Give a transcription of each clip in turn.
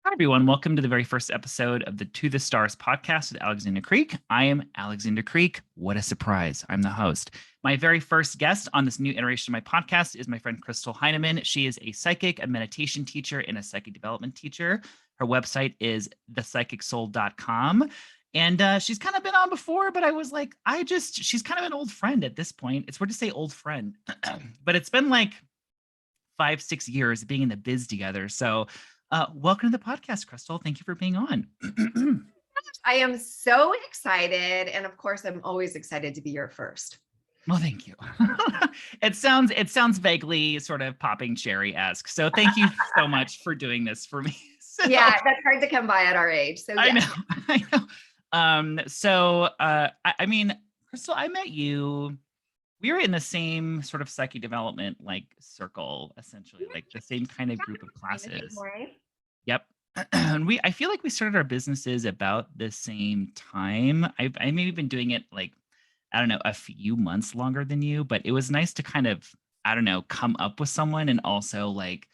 Hi, everyone. Welcome to the very first episode of the To the Stars podcast with Alexander Creek. I am Alexander Creek. What a surprise. I'm the host. My very first guest on this new iteration of my podcast is my friend Crystal Heinemann. She is a psychic, a meditation teacher, and a psychic development teacher. Her website is thepsychicsoul.com. And she's kind of been on before, but I was like, she's kind of an old friend at this point. It's weird to say old friend, but it's been like 5-6 years being in the biz together. So welcome to the podcast, Crystal. Thank you for being on. I am so excited. And of course, I'm always excited to be your first. Well, thank you. It sounds vaguely sort of popping cherry-esque. So thank you so much for doing this for me. So, yeah, that's hard to come by at our age. So I know. I mean, Crystal, I met you. We were in the same sort of psychic development like circle, essentially, like the same kind of group of classes. Yep. And I feel like we started our businesses about the same time. I maybe been doing it like, I don't know, a few months longer than you, but it was nice to kind of, I don't know, come up with someone, and also like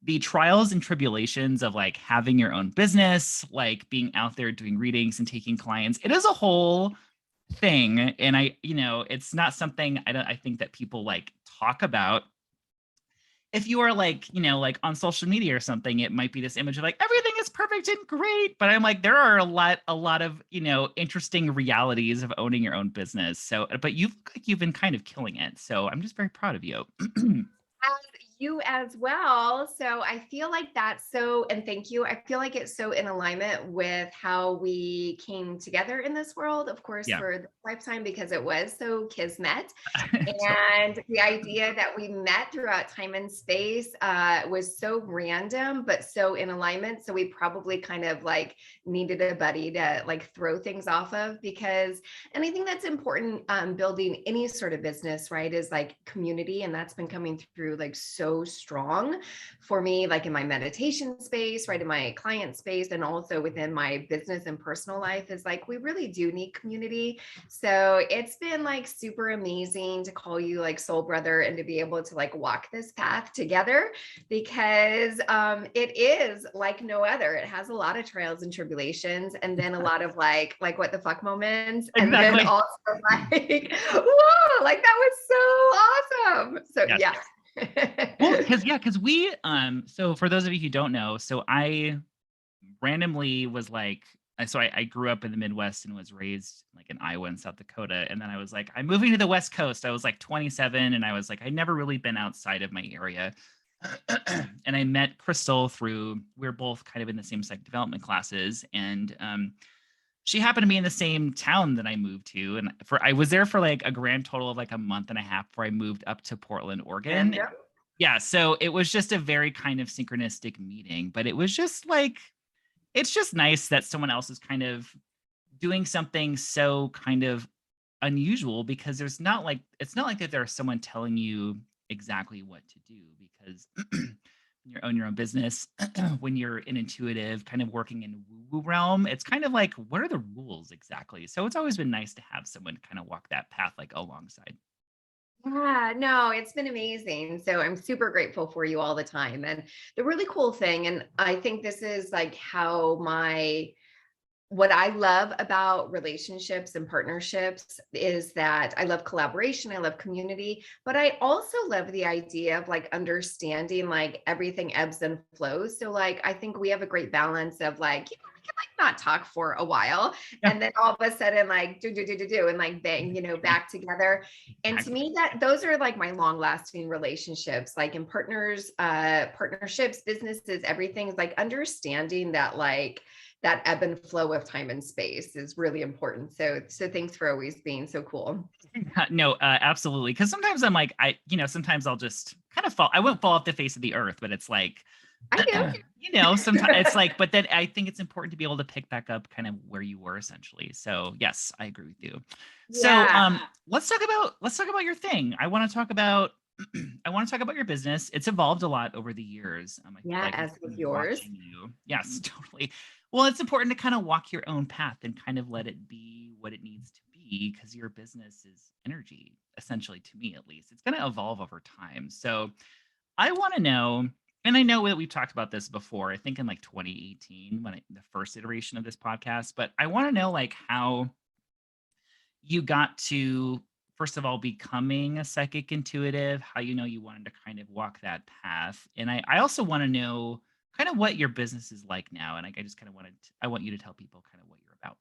the trials and tribulations of like having your own business, like being out there doing readings and taking clients. It is a whole thing. And it's not something I think that people like talk about. If you are like, like on social media or something, it might be this image of like everything is perfect and great. But I'm like, there are a lot of, interesting realities of owning your own business. So, but you've been kind of killing it. So I'm just very proud of you. You as well. So I feel like that's and thank you. I feel like it's so in alignment with how we came together in this world, of course, for the lifetime, because it was so kismet. And the idea that we met throughout time and space was so random, but so in alignment. So we probably kind of like needed a buddy to like throw things off of, because anything that's important building any sort of business, right, is like community. And that's been coming through like so strong for me, like in my meditation space, right, in my client space, and also within my business and personal life, is like we really do need community. So it's been like super amazing to call you like soul brother and to be able to like walk this path together, because it is like no other. It has a lot of trials and tribulations, and then a lot of like what the fuck moments, and then also like whoa, like that was so awesome. So yeah. Well, because we so for those of you who don't know, so I randomly was like, I grew up in the Midwest and was raised like in Iowa and South Dakota, and then I was like, I'm moving to the West Coast. I was like 27, and I was like, I'd never really been outside of my area. And I met Crystal through, we're both kind of in the same psych development classes, and she happened to be in the same town that I moved to. And I was there for like a grand total of like a month and a half before I moved up to Portland, Oregon. Yeah. So it was just a very kind of synchronistic meeting, but it was just like, it's just nice that someone else is kind of doing something so kind of unusual, because it's not like that there's someone telling you exactly what to do, because you own your own business, when you're an intuitive kind of working in woo-woo realm, it's kind of like, what are the rules exactly? So it's always been nice to have someone kind of walk that path like alongside. Yeah, no, it's been amazing. So I'm super grateful for you all the time. And the really cool thing, and I think this is like what I love about relationships and partnerships, is that I love collaboration, I love community, but I also love the idea of like understanding like everything ebbs and flows. So like, I think we have a great balance of like, we can like not talk for a while, and then all of a sudden like do, and like bang, back together. And to me, that those are like my long lasting relationships, like in partnerships, businesses, everything's like understanding that like, that ebb and flow of time and space is really important. So thanks for always being so cool. No, absolutely. Because sometimes I'm like, sometimes I'll just kind of I won't fall off the face of the earth, but it's like, I do. Sometimes it's like, but then I think it's important to be able to pick back up kind of where you were essentially. So yes, I agree with you. Yeah. So let's talk about your thing. I want to talk about your business. It's evolved a lot over the years. I feel like as with yours. you. Yes, totally. Well, it's important to kind of walk your own path and kind of let it be what it needs to be, because your business is energy, essentially, to me at least. It's going to evolve over time. So I want to know, And I know that we've talked about this before, I think in like 2018 when the first iteration of this podcast, but I want to know like how you got to, first of all, becoming a psychic intuitive, how you know you wanted to kind of walk that path. And I also want to know kind of what your business is like now. And I just kind of I want you to tell people kind of what you're about.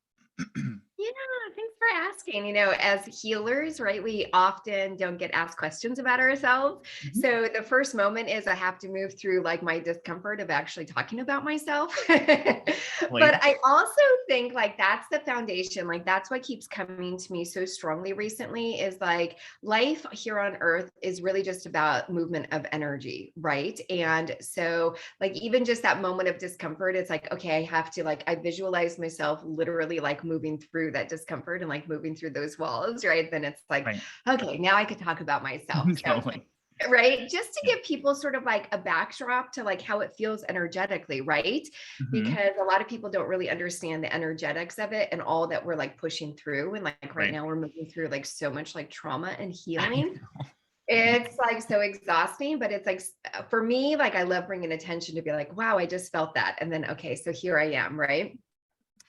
Yeah, thanks for asking. As healers, right, we often don't get asked questions about ourselves. Mhm. So the first moment is I have to move through like my discomfort of actually talking about myself. But Like, I also think like that's the foundation. Like that's what keeps coming to me so strongly recently is like life here on earth is really just about movement of energy, right? And so like even just that moment of discomfort, it's like, okay, I have to like, I visualize myself literally like moving through that discomfort and like moving through those walls, right? Then it's like, right. okay, now I could talk about myself. So Totally. right, just to Yeah. give people sort of like a backdrop to like how it feels energetically, right? Hmm. Because a lot of people don't really understand the energetics of it and all that we're like pushing through, and like right Right. now we're moving through like so much like trauma and I healing. know. It's like so exhausting, but it's like for me, like I love bringing attention to be like, wow, I just felt that, and then okay, so here I am, right?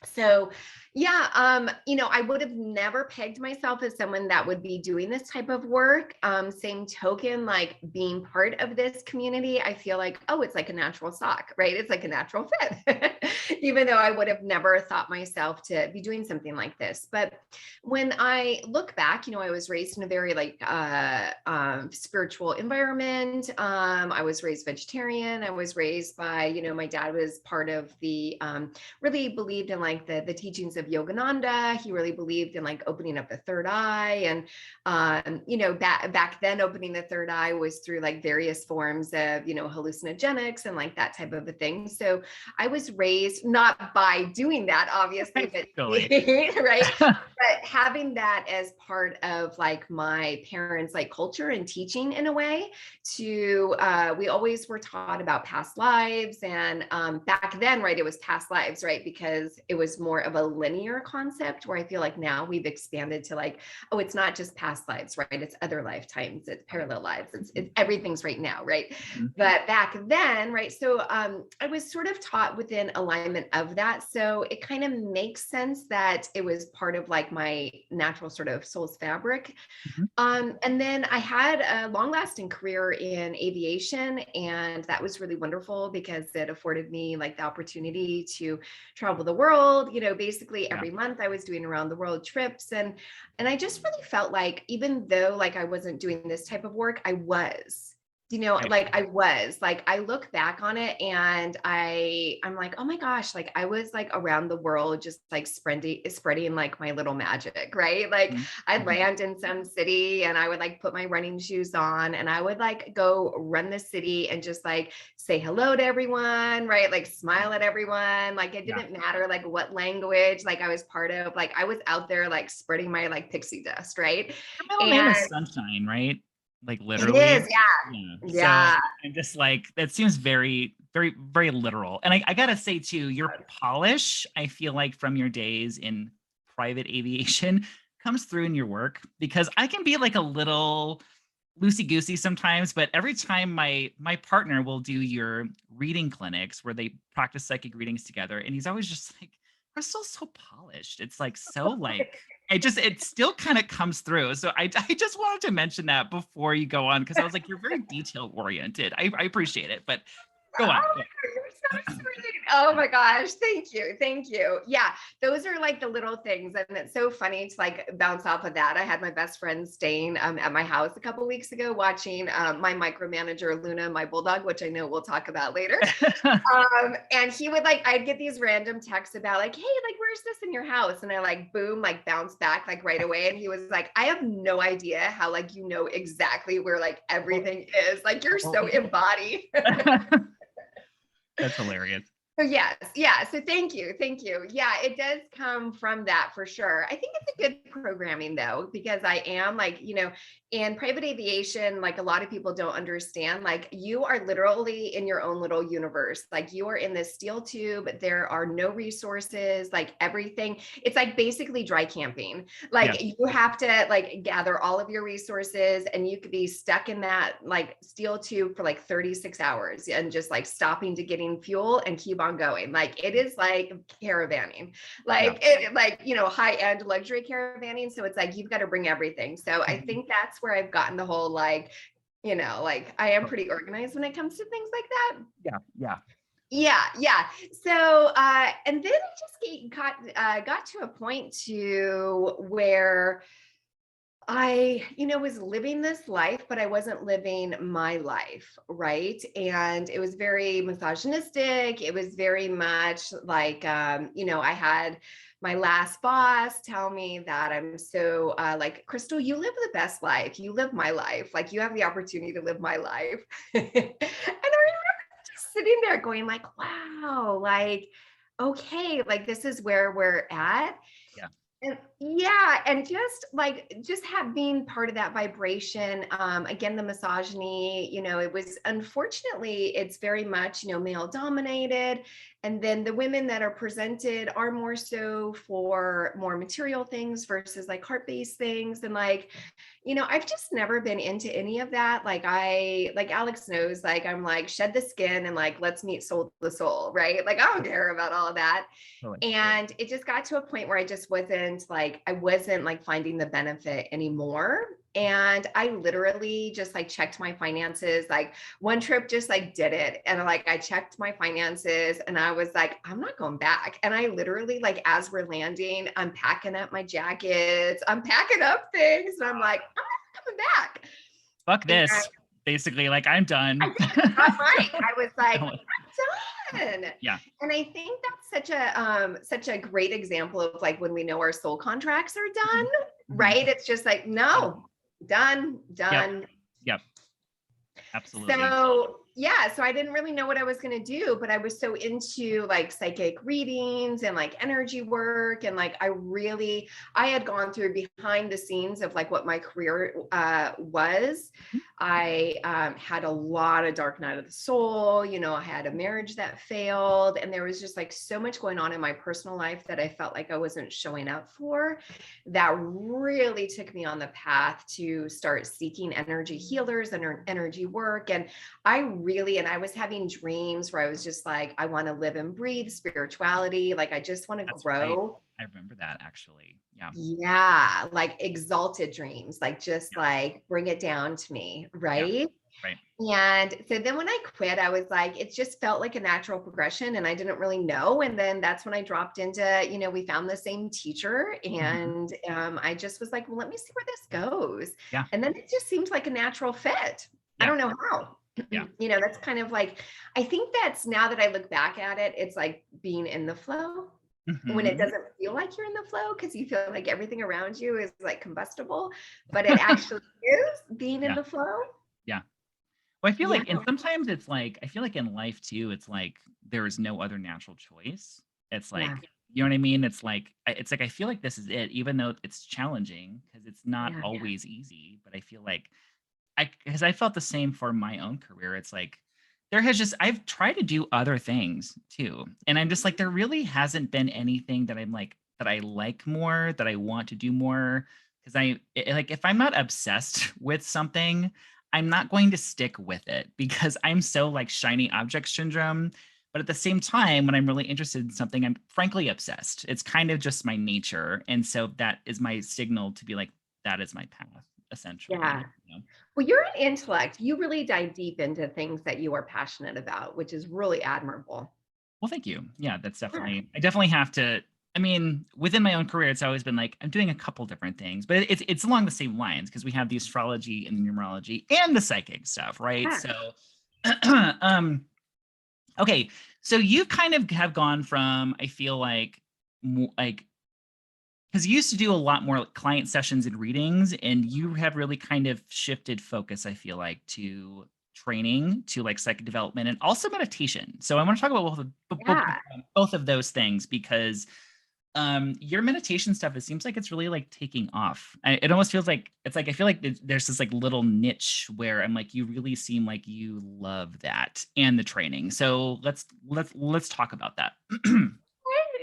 So yeah, I would have never pegged myself as someone that would be doing this type of work. Same token, like being part of this community, I feel like, oh, it's like a natural sock, right? It's like a natural fit, even though I would have never thought myself to be doing something like this. But when I look back, I was raised in a very like spiritual environment. I was raised vegetarian. I was raised by, my dad was part of the really believed in like the teachings of Yogananda. He really believed in like opening up the third eye. And back then opening the third eye was through like various forms of, hallucinogenics and like that type of a thing. So I was raised not by doing that, obviously, but Totally. right. But having that as part of like my parents' like culture and teaching in a way we always were taught about past lives. And back then, right, it was past lives, right? Because it was more of a linear concept where I feel like now we've expanded to like, oh, it's not just past lives, right? It's other lifetimes, it's Right. parallel lives, it's everything's right now, right? Mhm. But back then, right? So I was sort of taught within alignment of that. So it kind of makes sense that it was part of like my natural sort of soul's fabric. Mhm. And then I had a long lasting career in aviation, and that was really wonderful because it afforded me like the opportunity to travel the world. Basically Yeah. every month I was doing around the world trips, and I just really felt like even though like I wasn't doing this type of work, I was. Right. Like I was like, I look back on it and I'm like, oh my gosh, like I was like around the world, just like spreading like my little magic, right? Like Mhm. I'd Mhm. land in some city and I would like put my running shoes on and I would like go run the city and just like say hello to everyone, right? Like smile at everyone. Like it Yeah. didn't matter like what language like I was part of. Like I was out there like spreading my like pixie dust, right? Your middle name And is Sunshine, right? Like it is, literally. Yeah. yeah. So Yeah. I'm just like, that seems very, very, very literal. And I gotta say too, your polish, I feel like from your days in private aviation comes through in your work because I can be like a little loosey goosey sometimes, but every time my partner will do your reading clinics where they practice psychic readings together, and he's always just like, Crystal's so polished. It's like so like it still kind of comes through. So I just wanted to mention that before you go on because I was like, you're very detail oriented. I appreciate it, but go on. Oh, Go you're so sweet. Oh my gosh. Thank you. Thank you. Yeah. Those are like the little things. And it's so funny to like bounce off of that. I had my best friend staying at my house a couple weeks ago watching my micromanager, Luna, my bulldog, which I know we'll talk about later. on. And he would like, I'd get these random texts about like, hey, like, where's this in your house? And I like, boom, like bounce back like right away. And he was like, I have no idea how like, exactly where like Well, everything is. Like, you're well, so embodied. that's hilarious. So yes, yeah. So thank you, thank you. Yeah, it does come from that for sure. I think it's a good programming though, because I am like, in private aviation, like a lot of people don't understand, like you are literally in your own little universe. Like you are in this steel tube, there are no resources, like everything. It's like basically dry camping. Yeah. Like you have to like gather all of your resources and you could be stuck in that like steel tube for like 36 hours and just like stopping to getting fuel and keep on going. Like it is like caravanning, Yeah. like it like, high-end luxury caravanning. So it's like you've got to bring everything. So I Mhm. think that's where I've gotten the whole like, like I am pretty organized when it comes to things like that. Yeah. Yeah. Yeah, yeah. So and then it just got to a point to where I, was living this life, but I wasn't living my life, right? And it was very misogynistic. It was very much like, I had my last boss tell me that I'm so like, Crystal, you live the best life. You live my life. Like you have the opportunity to live my life. And I remember just sitting there going like, wow, like, okay, like this is where we're at. Yeah. And yeah, and just have being part of that vibration. Again, the misogyny, it was unfortunately it's very much, male dominated. And then the women that are presented are more so for more material things versus like heart-based things. And like, I've just never been into any of that. Like Alex knows, like I'm like shed the skin and like let's meet soul to soul, right? Like I don't care about all of that. Totally. And it just got to a point where I wasn't like finding the benefit anymore. And I literally just like checked my finances. Like one trip just like did it. And like I checked my finances and I was like, I'm not going back. And I literally like as we're landing, I'm packing up my jackets, I'm packing up things. And I'm like, I'm not coming back. Fuck And this. Basically, like I'm I done. did. Got right. I was like, Totally. I'm done. Yeah. And I think that's such a great example of like when we know our soul contracts are done, Mhm. Mhm. right? It's just like, Yep. no, done, Yep. done. Yep. Absolutely. So yeah, so I didn't really know what I was going to do, but I was so into like psychic readings and like energy work. And like, I had gone through behind the scenes of like what my career was. Mhm. I had a lot of dark night of the soul. I had a marriage that failed. And there was just like so much going on in my personal life that I felt like I wasn't showing up for, that really took me on the path to start seeking energy healers and energy work. And I was having dreams where I was just like, I want to live and breathe spirituality. Like, I just want to That's right. grow. I remember that actually. Yeah. Yeah. Like exalted dreams, like just Yeah. like bring it down to me. Yeah. Right. Right. And so then when I quit, I was like, it just felt like a natural progression and I didn't really know. And then that's when I dropped into, we found the same teacher Mhm. and I just was like, well, let me see where this goes. Yeah. And then it just seemed like a natural fit. I Yeah. don't know how. Yeah. That's kind of like, I think that's now that I look back at it, it's like being in the flow when it Mhm. doesn't feel like you're in the flow because you feel like everything around you is like combustible, but it actually is being in Yeah. the flow. Yeah. Well, I feel Yeah. like, and sometimes it's like, I feel like in life too, it's like there is no other natural choice. It's Yeah. like, you know what I mean? It's like I feel like this is it, even though it's challenging because it's not Yeah. always easy. But I feel like because I felt the same for my own career. It's like I've tried to do other things too, and I'm just like there really hasn't been anything that I'm like that I like more, that I want to do more. Because like if I'm not obsessed with something, I'm not going to stick with it because I'm so like shiny object syndrome. But at the same time, when I'm really interested in something, I'm frankly obsessed. It's kind of just my nature, and so that is my signal to be like that is my path essentially. Yeah. Well, you're an intellect. You really dive deep into things that you are passionate about, which is really admirable. Well, thank you. Yeah, Yeah. I definitely have to. I mean, within my own career, it's always been like I'm doing a couple different things, but it's along the same lines because we have the astrology and the numerology and the psychic stuff, right? Yeah. So, um, okay, so you kind of have gone from I feel like like because you used to do a lot more like, client sessions and readings, and you have really kind of shifted focus. I feel like to training to like psychic development and also meditation. So I want to talk about Yeah. both of those things because your meditation stuff, it seems like it's really like taking off. It almost feels like it's like I feel like there's this like little niche where I'm like, you really seem like you love that and the training. So let's talk about that.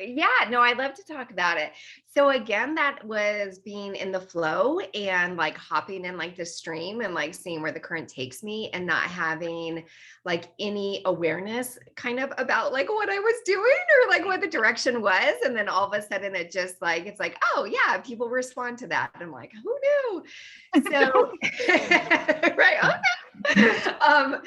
Yeah, no, I love to talk about it. So again, that was being in the flow and like hopping in like the stream and like seeing where the current takes me and not having like any awareness kind of about like what I was doing or like what the direction was. And then all of a sudden it just like, it's like, oh yeah, people respond to that. And I'm like, who knew? So, right. um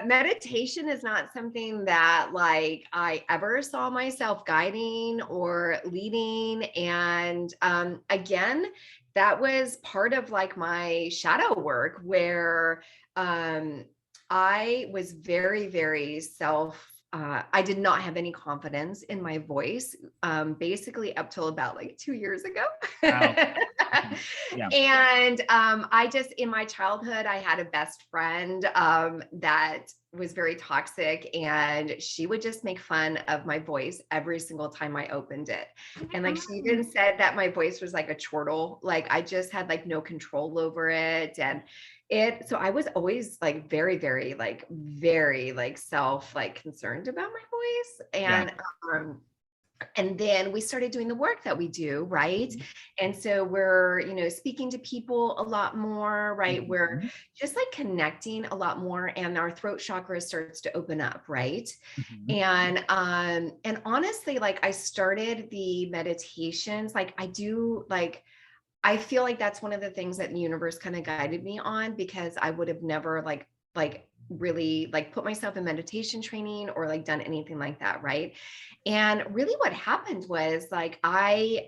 meditation is not something that like I ever saw myself guiding or leading, and again, that was part of like my shadow work where um I was very self I did not have any confidence in my voice, basically up till about like 2 years ago. Wow. Okay. Yeah. And I just, in my childhood, I had a best friend that was very toxic, and she would just make fun of my voice every single time I opened it. And like she even said that my voice was like a chortle, like I just had like no control over it. And so I was always like very like self like concerned about my voice. Yeah. Um, and then we started doing the work that we do, right? Mhm. And so we're, speaking to people a lot more, right? We're Mhm. just like connecting a lot more, and our throat chakra starts to open up, right? Mhm. And honestly, like I started the meditations, like I do like I feel like that's one of the things that the universe kind of guided me on, because I would have never like really like put myself in meditation training or like done anything like that, right? And really what happened was like I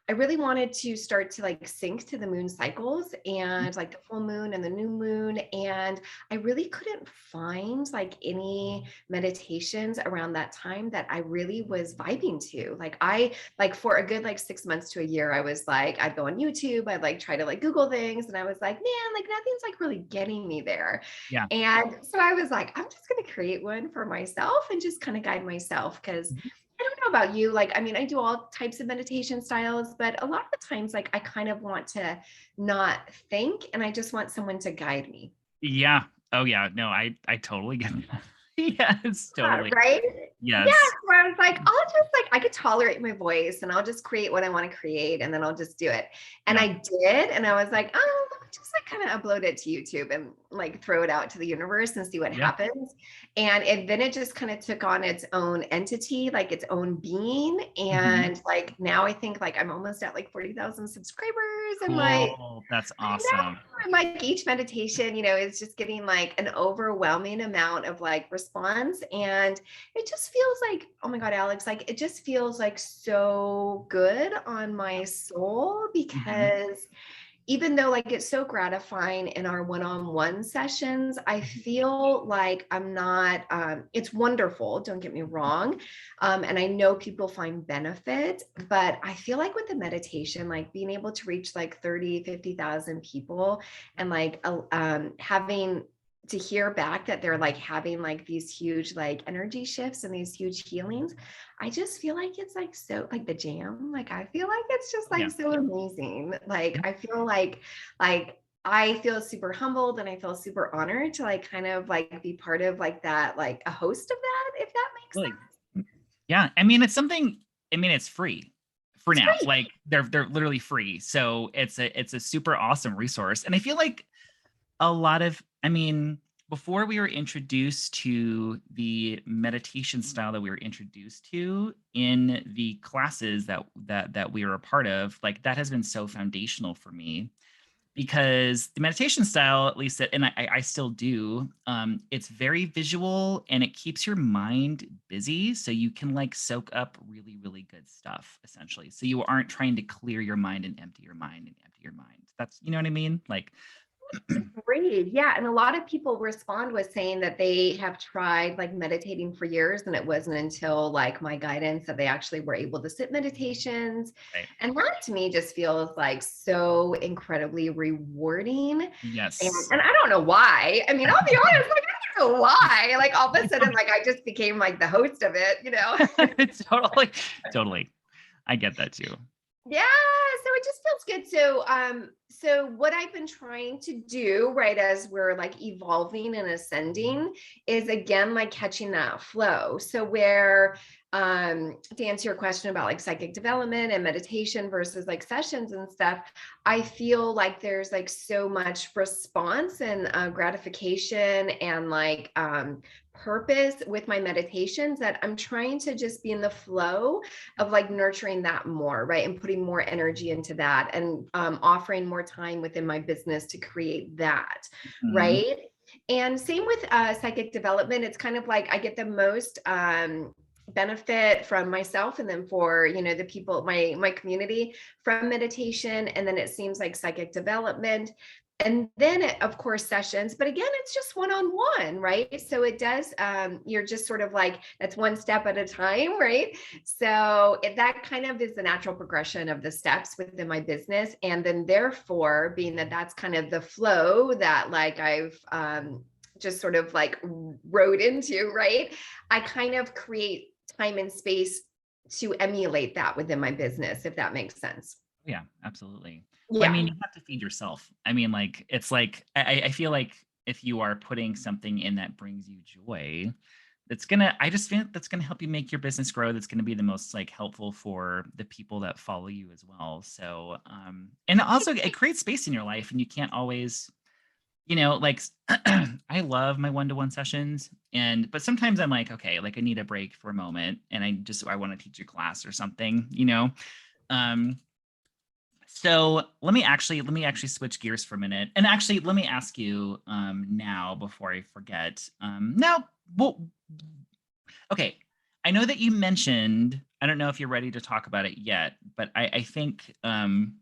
really wanted to start to like sync to the moon cycles and like the full moon and the new moon, and I really couldn't find like any meditations around that time that I really was vibing to. Like for a good like 6 months to a year, I was like, I'd go on YouTube, I'd like try to like Google things, and I was like, man, like nothing's like really getting me there. Yeah. And so I was like, I'm just going to create one for myself and just kind of guide myself. Cause Mhm. I don't know about you. Like, I mean, I do all types of meditation styles, but a lot of the times, like, I kind of want to not think, and I just want someone to guide me. Yeah. Oh yeah. No, I totally get that. Yes, totally. Right? Yeah. Yes. So I was like, I'll just like, I could tolerate my voice and I'll just create what I want to create, and then I'll just do it. And Yeah. I did. And I was like, oh, let me just like kind of upload it to YouTube and like throw it out to the universe and see what Yeah. happens. And then it just kind of took on its own entity, like its own being. Mhm. And like now I think like I'm almost at like 40,000 subscribers, and like, Cool. That's I know. awesome. And like each meditation, is just getting like an overwhelming amount of like response. And it just feels like, oh my God, Alex, like it just feels like so good on my soul, Mhm. because even though like it's so gratifying in our one-on-one sessions, I Mhm. feel like I'm not, it's wonderful, don't get me wrong. And I know people find benefit, but I feel like with the meditation, like being able to reach like 30, 50,000 people, and like having to hear back that they're like having like these huge like energy shifts and these huge healings, I just feel like it's like so like the jam. Like I feel like it's just like Yeah. so amazing. Like Mhm. I feel like I feel super humbled, and I feel super honored to like kind of like be part of like that, like a host of that, if that makes Really. sense. Yeah. I mean, it's something I mean, it's free for It's now. free. Like they're literally free. So it's a super awesome resource. And I feel like a lot of I mean, before we were introduced to the meditation style that we were introduced to in the classes that we were a part of, like that has been so foundational for me because the meditation style, at least, and I still do, it's very visual and it keeps your mind busy, so you can like soak up really, really good stuff, essentially. So you aren't trying to clear your mind and empty your mind and empty your mind. That's you know what I mean? Like Agreed. Yeah. And a lot of people respond with saying that they have tried like meditating for years, and it wasn't until like my guidance that they actually were able to sit meditations. Right. And that to me just feels like so incredibly rewarding. Yes. And I don't know why. I mean, I'll be honest, like I don't know why. Like all of a sudden, like I just became like the host of it, you know? Totally. Totally. I get that too. Yeah, so it just feels good. So what I've been trying to do, right, as we're like evolving and ascending, is again like catching that flow. So where to answer your question about like psychic development and meditation versus like sessions and stuff, I feel like there's like so much response and gratification and like purpose with my meditations that I'm trying to just be in the flow of like nurturing that more, right? And putting more energy into that and offering more time within my business to create that, Mhm. right? And same with psychic development. It's kind of like I get the most benefit from myself and then for the people, my community, from meditation. And then it seems like psychic development, and then of course sessions, but again it's just one-on-one, right? So it does you're just sort of like that's one step at a time, right? So that kind of is the natural progression of the steps within my business, and then therefore being that that's kind of the flow that like I've just sort of like rode into, right? I kind of create time and space to emulate that within my business, if that makes sense. Yeah, absolutely. Well, I Yeah. mean, you have to feed yourself. I mean, like, it's like I feel like if you are putting something in that brings you joy, I just think that's gonna help you make your business grow. That's gonna be the most like helpful for the people that follow you as well. So, and also it creates space in your life, and you can't always, like I love my one-to-one sessions, but sometimes I'm like, okay, like I need a break for a moment, and I want to teach a class or something. Um, so let me actually switch gears for a minute. And actually let me ask you now before I forget. Now, well, okay. I know that you mentioned, I don't know if you're ready to talk about it yet, but I think um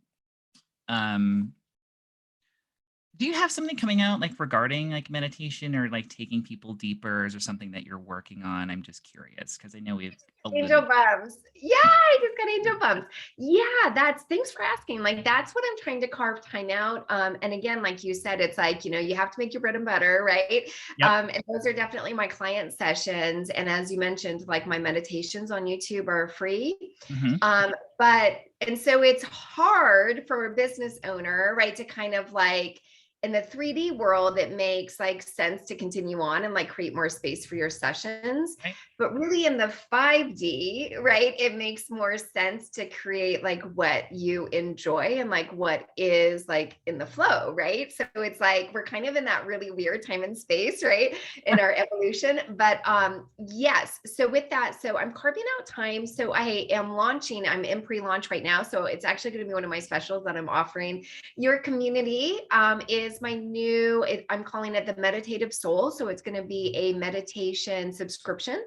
do you have something coming out like regarding like meditation or like taking people deeper? Is there something that you're working on? I'm just curious because I know we've Angel alluded. bumps. Yeah, I just got angel bumps. Yeah, that's thanks for asking. Like that's what I'm trying to carve time out. And again, like you said, it's like, you have to make your bread and butter, right? Yep. And those are definitely my client sessions. And as you mentioned, like my meditations on YouTube are free. Hmm. But and so it's hard for a business owner, right, to kind of like in the 3D world, it makes like sense to continue on and like create more space for your sessions. Right. But really in the 5D, right, it makes more sense to create like what you enjoy and like what is like in the flow, right? So it's like we're kind of in that really weird time and space, right, in our evolution. But yes, so with that, so I'm carving out time. So I'm in pre-launch right now. So it's actually going to be one of my specials that I'm offering. Your community is my new, I'm calling it the Meditative Soul. So it's going to be a meditation subscription.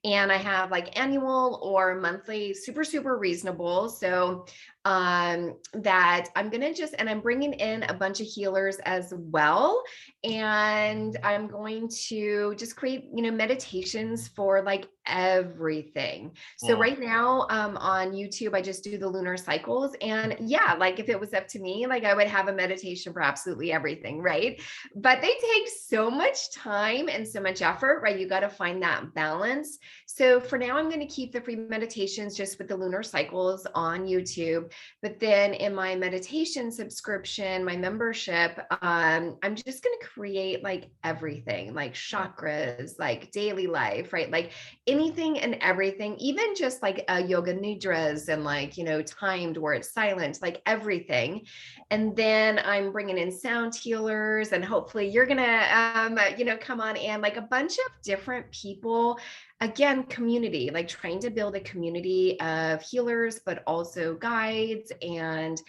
And I have like annual or monthly, super, super reasonable. So that I'm going to and I'm bringing in a bunch of healers as well. And I'm going to just create, meditations for like everything. So Cool. right now on YouTube, I just do the lunar cycles. And yeah, like if it was up to me, like I would have a meditation for absolutely everything, right? But they take so much time and so much effort, right? You got to find that balance. So for now, I'm going to keep the free meditations just with the lunar cycles on YouTube. But then in my meditation subscription, my membership, I'm just going to create like everything, like chakras, like daily life, right? Like anything and everything, even just like yoga nidras and like, timed where it's silent, like everything. And then I'm bringing in sound healers, and hopefully you're going to, come on, and like a bunch of different people. Again, community, like trying to build a community of healers, but also guides and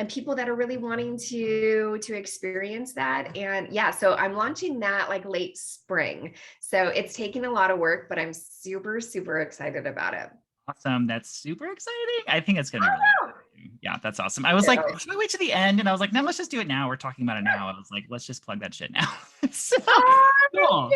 people that are really wanting to experience that. And yeah, so I'm launching that like late spring. So it's taking a lot of work, but I'm super, super excited about it. Awesome. That's super exciting. I think it's gonna be really Oh, good. Yeah, that's awesome. I was like, should I wait to the end? And I was like, no, let's just do it now. We're talking about it now. I was like, let's just plug that shit now. So cool.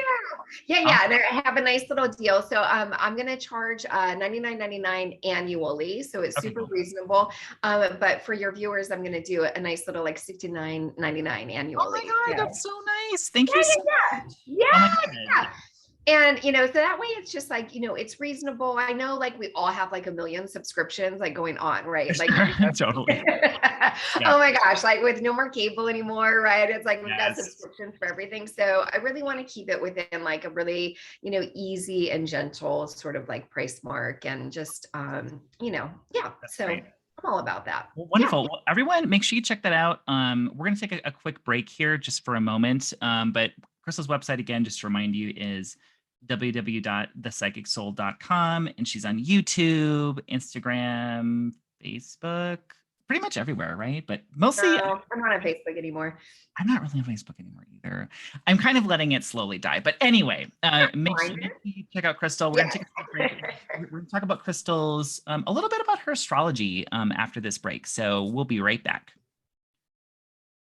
Yeah. And I have a nice little deal. So I'm gonna charge $99.99 annually. So it's super reasonable. But for your viewers, I'm gonna do a nice little like $69.99 annually. Oh my God, that's so nice. Thank you so much. Yeah. Oh my God. And, so that way it's just like, it's reasonable. I know like we all have like a million subscriptions like going on, right? Like totally. Oh my gosh, like with no more cable anymore, right? It's like we've got subscriptions for everything. So I really want to keep it within like a really, easy and gentle sort of like price mark and just, so great. I'm all about that. Well, wonderful. Well, everyone, make sure you check that out. We're going to take a quick break here just for a moment. But Crystal's website, again, just to remind you, is www.thepsychicsoul.com, and she's on YouTube, Instagram, Facebook, pretty much everywhere, right? But mostly I'm not on Facebook anymore. I'm not really on Facebook anymore either. I'm kind of letting it slowly die. But anyway, make sure you check out Crystal. We're going to take a break. We're going to talk about Crystal's, a little bit about her astrology after this break. So we'll be right back.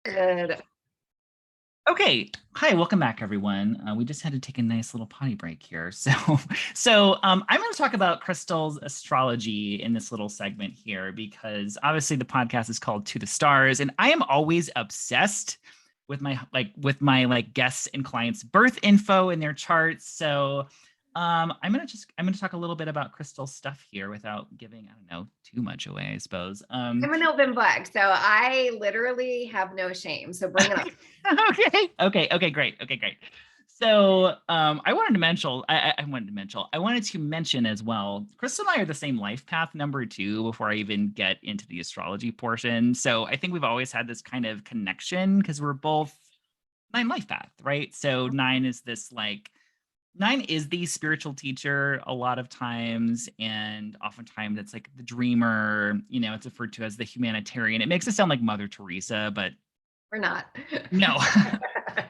Good. Okay. Hi, welcome back, everyone. We just had to take a nice little potty break here. So I'm going to talk about Crystal's astrology in this little segment here, because obviously the podcast is called To the Stars, and I am always obsessed with my guests and clients' birth info and their charts. So I'm going to talk a little bit about Crystal's stuff here without giving, I don't know, too much away, I suppose. I'm an open book, so I literally have no shame. So bring it up. Okay, great. So I wanted to mention as well, Crystal and I are the same life path number 2 before I even get into the astrology portion. So I think we've always had this kind of connection because we're both 9 life path, right? So 9 is this like 9 is the spiritual teacher a lot of times, and oftentimes it's like the dreamer, it's referred to as the humanitarian. It makes it sound like Mother Teresa, but we're not. No.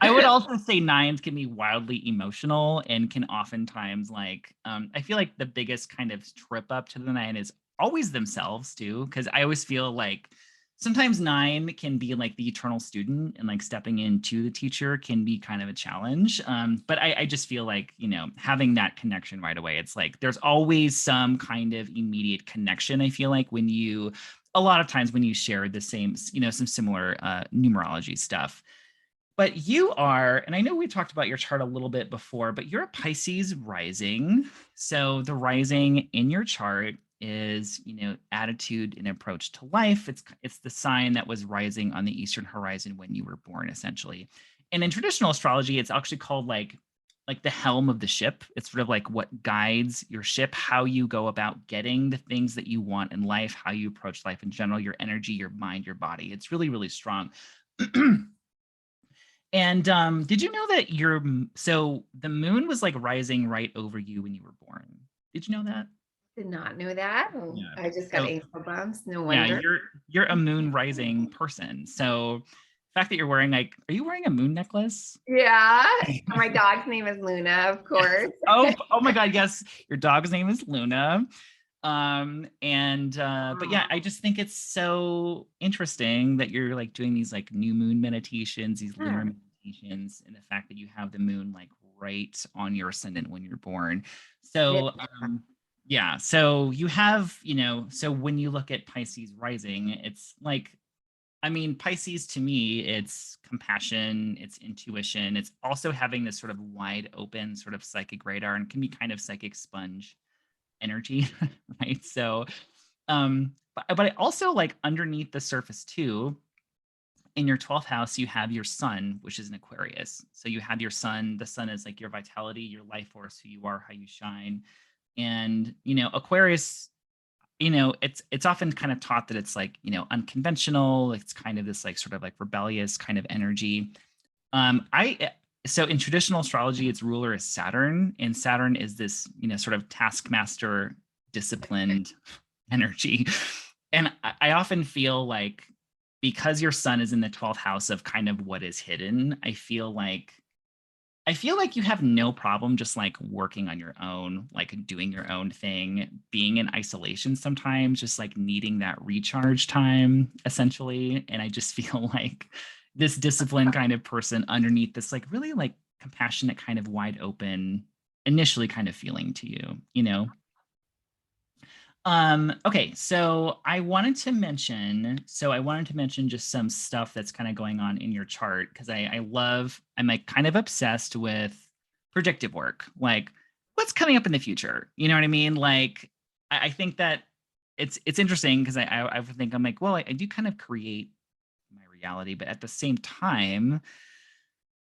I would also say 9s can be wildly emotional and can oftentimes like, I feel like the biggest kind of trip up to the 9 is always themselves too, because I always feel like sometimes 9 can be like the eternal student, and like stepping into the teacher can be kind of a challenge. But I just feel like, having that connection right away, it's like there's always some kind of immediate connection. I feel like a lot of times when you share the same, some similar numerology stuff. But you are, and I know we talked about your chart a little bit before, but you're a Pisces rising. So the rising in your chart is, attitude and approach to life. It's the sign that was rising on the eastern horizon when you were born, essentially. And in traditional astrology, it's actually called like the helm of the ship. It's sort of like what guides your ship, how you go about getting the things that you want in life, how you approach life in general, your energy, your mind, your body. It's really, really strong. And did you know that so the moon was like rising right over you when you were born? Did you know that? Did not know that. Yeah. I just got angel bumps. No wonder. Yeah, you're a moon rising person. So the fact that you're wearing are you wearing a moon necklace? Yeah. My dog's name is Luna, of course. Oh my God, yes. Your dog's name is Luna. But yeah, I just think it's so interesting that you're like doing these like new moon meditations, these lunar meditations, and the fact that you have the moon like right on your ascendant when you're born. So yeah, so you have, so when you look at Pisces rising, it's like, Pisces to me, it's compassion, it's intuition, it's also having this sort of wide open sort of psychic radar, and can be kind of psychic sponge energy, right? So, but I also like underneath the surface too, in your 12th house, you have your sun, which is an Aquarius. So you have your sun. The sun is like your vitality, your life force, who you are, how you shine. And, Aquarius, it's often kind of taught that it's like, unconventional. It's kind of this like sort of like rebellious kind of energy. So in traditional astrology, its ruler is Saturn, and Saturn is this, sort of taskmaster, disciplined energy. And I often feel like because your sun is in the 12th house of kind of what is hidden, I feel like I feel like you have no problem just like working on your own, like doing your own thing, being in isolation sometimes, just like needing that recharge time essentially. And I just feel like this disciplined kind of person underneath this like really like compassionate kind of wide open initially kind of feeling to you, you know? Okay, so I wanted to mention just some stuff that's kind of going on in your chart because I'm like kind of obsessed with predictive work, like what's coming up in the future. You know what I mean? Like I think that it's interesting because I would think I'm like, well, I do kind of create my reality, but at the same time,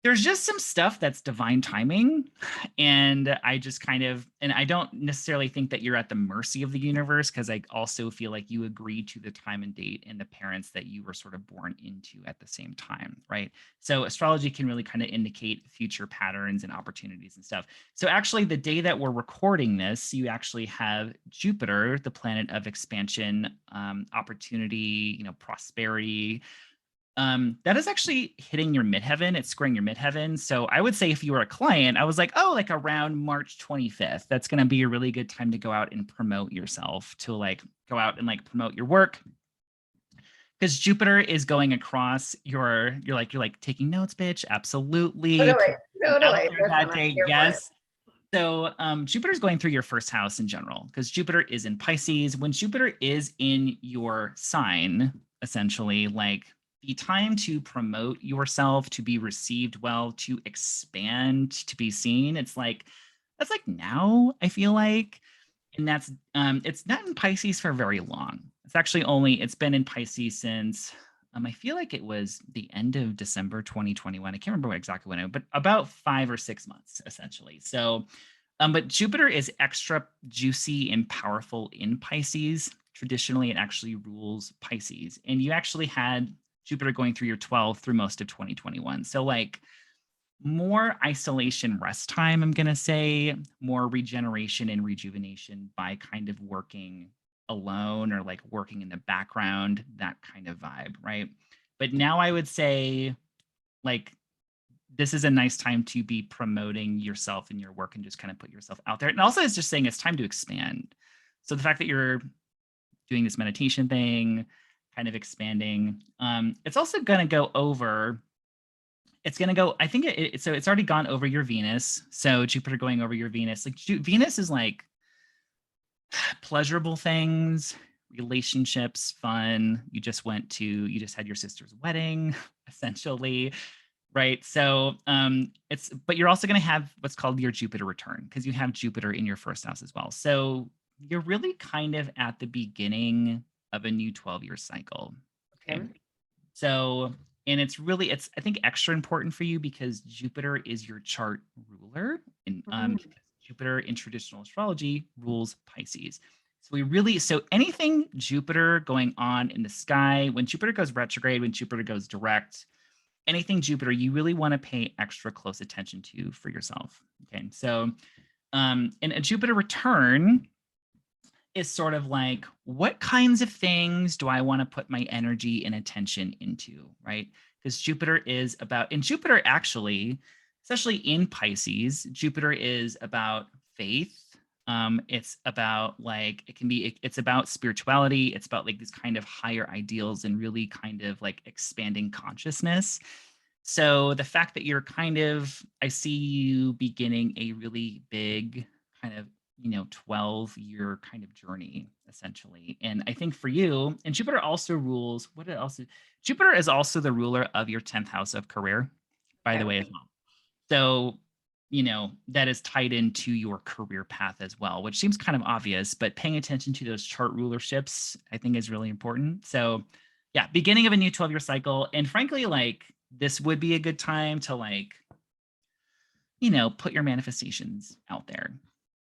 there's just some stuff that's divine timing, and I just kind of and I don't necessarily think that you're at the mercy of the universe because I also feel like you agreed to the time and date and the parents that you were sort of born into at the same time, right? So astrology can really kind of indicate future patterns and opportunities and stuff. So actually, the day that we're recording this, you actually have Jupiter, the planet of expansion, opportunity, prosperity, that is actually hitting your midheaven. It's squaring your midheaven. So I would say if you were a client, I was like, oh, like around March 25th, that's going to be a really good time to go out and promote yourself, to like go out and like promote your work. Because Jupiter is going across you're like taking notes, bitch. Absolutely. Totally, Out totally. there Listen, that I'm day. here for it. Yes. So Jupiter's going through your first house in general because Jupiter is in Pisces. When Jupiter is in your sign, essentially, like the time to promote yourself, to be received well, to expand, to be seen, that's like now, I feel like. And that's it's not in Pisces for very long. It's been in Pisces since I feel like it was the end of December 2021. I can't remember exactly when but about 5 or 6 months essentially. So but Jupiter is extra juicy and powerful in Pisces. Traditionally, it actually rules Pisces. And you actually had Jupiter going through your 12th through most of 2021. So like more isolation rest time, I'm going to say, more regeneration and rejuvenation by kind of working alone or like working in the background, that kind of vibe, right? But now I would say like this is a nice time to be promoting yourself and your work and just kind of put yourself out there. And also it's just saying it's time to expand. So the fact that you're doing this meditation thing, kind of expanding, it's also going to go over it's going to go I think so it's already gone over your Venus. So Jupiter going over your Venus, like Venus is like pleasurable things, relationships, fun. You just had your sister's wedding essentially, right? So but you're also going to have what's called your Jupiter return because you have Jupiter in your first house as well. So you're really kind of at the beginning of a new 12-year cycle. Okay. So, and it's I think extra important for you because Jupiter is your chart ruler, and Jupiter in traditional astrology rules Pisces. So anything Jupiter going on in the sky, when Jupiter goes retrograde, when Jupiter goes direct, anything Jupiter, you really want to pay extra close attention to for yourself. Okay, so in a Jupiter return is sort of like, what kinds of things do I want to put my energy and attention into, right? Because Jupiter is about, and Jupiter actually, especially in Pisces, Jupiter is about faith. It's about like, it's about spirituality. It's about like these kind of higher ideals and really kind of like expanding consciousness. So the fact that I see you beginning a really big kind of 12-year kind of journey essentially. And I think for you, and Jupiter also rules, Jupiter is also the ruler of your 10th house of career, by the way, as well. So, that is tied into your career path as well, which seems kind of obvious, but paying attention to those chart rulerships, I think is really important. So yeah, beginning of a new 12-year cycle. And frankly, like this would be a good time to like, put your manifestations out there,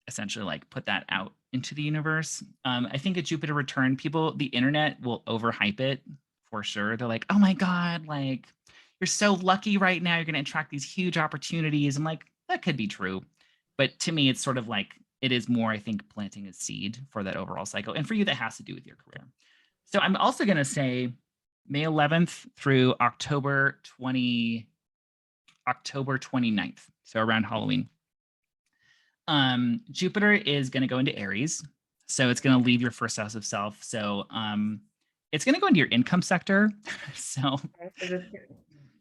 essentially like put that out into the universe. I think a Jupiter return, the internet will overhype it for sure. They're like, oh my God, like you're so lucky right now. You're going to attract these huge opportunities. I'm like, that could be true. But to me, it's sort of like, it is more, I think, planting a seed for that overall cycle. And for you, that has to do with your career. So I'm also going to say May 11th through October 29th. so around Halloween. Jupiter is going to go into Aries. So it's going to leave your first house of self. So it's going to go into your income sector. So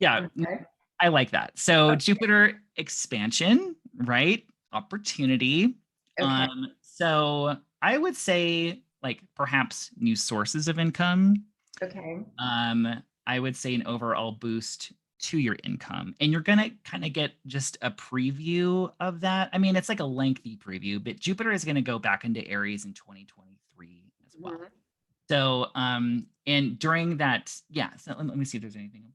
yeah, okay. I like that. So Jupiter expansion, right? Opportunity. Okay. So I would say like perhaps new sources of income. Okay. I would say an overall boost to your income. And you're going to kind of get just a preview of that. I mean, it's like a lengthy preview, but Jupiter is going to go back into Aries in 2023 as well. Mhm. So, and during that, yeah, so let me see if there's anything.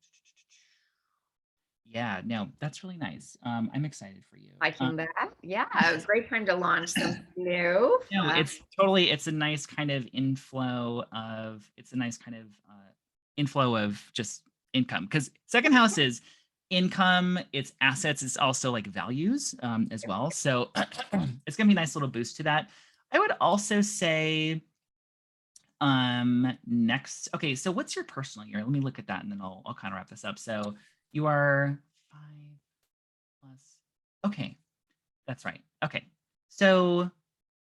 Yeah, no, that's really nice. I'm excited for you. Liking that. Yeah, it was a great time to launch something new. No, it's totally, it's a nice kind of inflow of, it's a nice kind of inflow of just income, because second house is income, it's assets, it's also like values as well. So it's gonna be a nice little boost to that. I would also say next, okay, so what's your personal year? Let me look at that and then I'll kind of wrap this up. So you are 5 plus, okay, that's right. Okay, so